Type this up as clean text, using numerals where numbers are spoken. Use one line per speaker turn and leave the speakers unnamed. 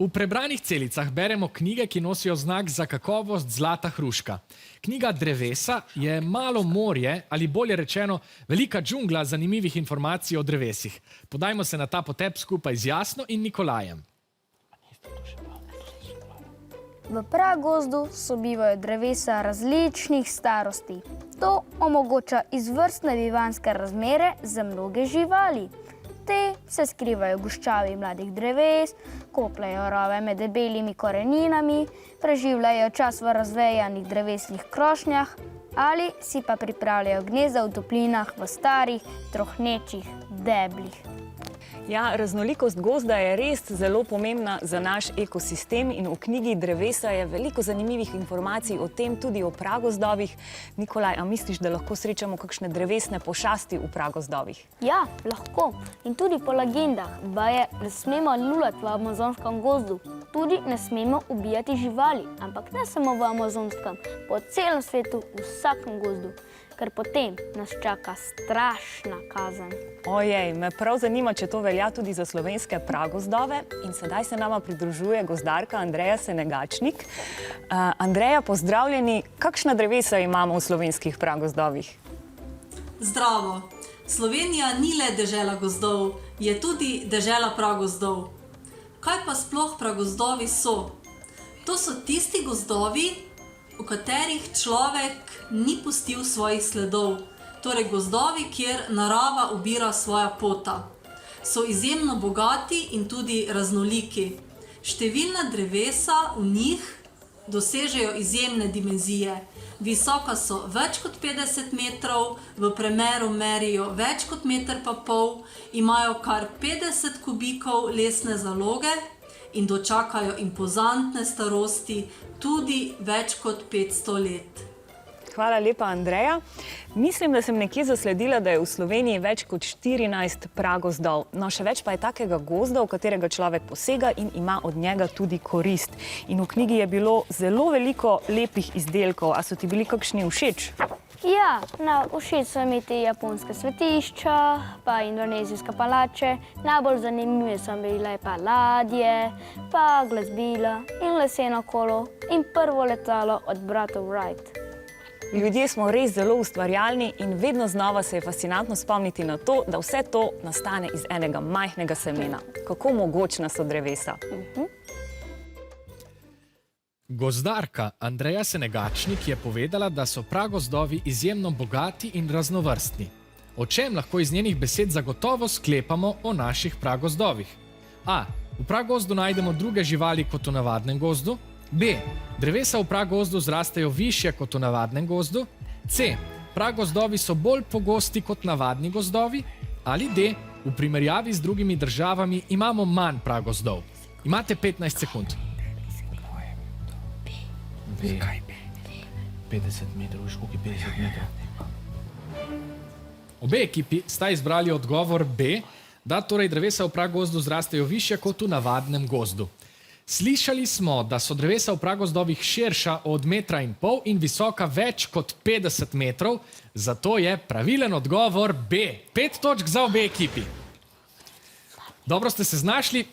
V prebranih celicah beremo knjige, ki nosijo znak za kakovost Zlata hruška. Knjiga Drevesa je malo morje, ali bolje rečeno, velika džungla zanimivih informacij o drevesih. Podajmo se na ta potep skupaj z Jasno in Nikolajem.
V pragozdu sobivajo drevesa različnih starosti. To omogoča izvrstne bivanjske razmere za mnoge živali. Te se skrivajo v goščavi mladih dreves, kopljejo rove med debelimi koreninami, preživljajo čas v razvejanih drevesnih krošnjah ali si pa pripravljajo gnezda v toplinah v starih, trohnečih deblih.
Ja, raznolikost gozda je res zelo pomembna za naš ekosistem in v knjigi Drevesa je veliko zanimivih informacij o tem, tudi o pragozdovih. Nikolaj, a misliš, da lahko srečamo kakšne drevesne pošasti v pragozdovih?
Ja, lahko. In tudi po legendah, baje ne smemo lulati v amazonskem gozdu. Tudi ne smemo ubijati živali, ampak ne samo v amazonskem, po celem svetu, v vsakem gozdu. Ker potem nas čaka strašna kazen.
Ojej, me prav zanima, če to velja tudi za slovenske pragozdove. In sedaj se nama pridružuje gozdarka Andreja Senegačnik. Andreja, pozdravljeni. Kakšna drevesa imamo v slovenskih pragozdovih?
Zdravo! Slovenija ni le dežela gozdov, je tudi dežela pragozdov. Kaj pa sploh pragozdovi so? To so tisti gozdovi, v katerih človek ni pustil svojih sledov. Torej gozdovi, kjer narava ubira svoja pota. So izjemno bogati in tudi raznoliki. Številna drevesa v njih dosežejo izjemne dimenzije. Visoka so več kot 50 metrov, v premeru merijo več kot 1,5 metra, imajo kar 50 kubikov lesne zaloge in dočakajo impozantne starosti tudi več kot 500 let.
Hvala lepa, Andreja. Mislim, da sem nekje zasledila, da je v Sloveniji več kot 14 pragozdov. No, še več pa je takega gozda, v katerega človek posega in ima od njega tudi korist. In v knjigi je bilo zelo veliko lepih izdelkov. A so ti bili kakšni všeč?
Ja, všeč so mi te japonske svetišča, pa indonezijske palače. Najbolj zanimive so bile pa ladje, pa glasbila in leseno kolo in prvo letalo od bratov Wright.
Ljudje smo res zelo ustvarjalni in vedno znova se je fascinantno spomniti na to, da vse to nastane iz enega majhnega semena. Kako mogočna so drevesa.
Gozdarka Andreja Senegačnik je povedala, da so pragozdovi izjemno bogati in raznovrstni. O čem lahko iz njenih besed zagotovo sklepamo o naših pragozdovih? A. V pragozdu najdemo druge živali kot v navadnem gozdu. B. Drevesa v pragozdu zrastejo višje kot v navadnem gozdu. C. Pragozdovi so bolj pogosti kot navadni gozdovi. Ali D. V primerjavi z drugimi državami imamo manj pragozdov. Imate 15 sekund.
B. 50 metrov, škoki 50 metrov.
Obe ekipi sta izbrali odgovor B, da torej drevesa v pragozdu zrastejo višje kot v navadnem gozdu. Slišali smo, da so drevesa v pragozdovih širša od 1,5 metra in visoka več kot 50 metrov, zato je pravilen odgovor B. 5 točk za obe ekipi. Dobro ste se znašli.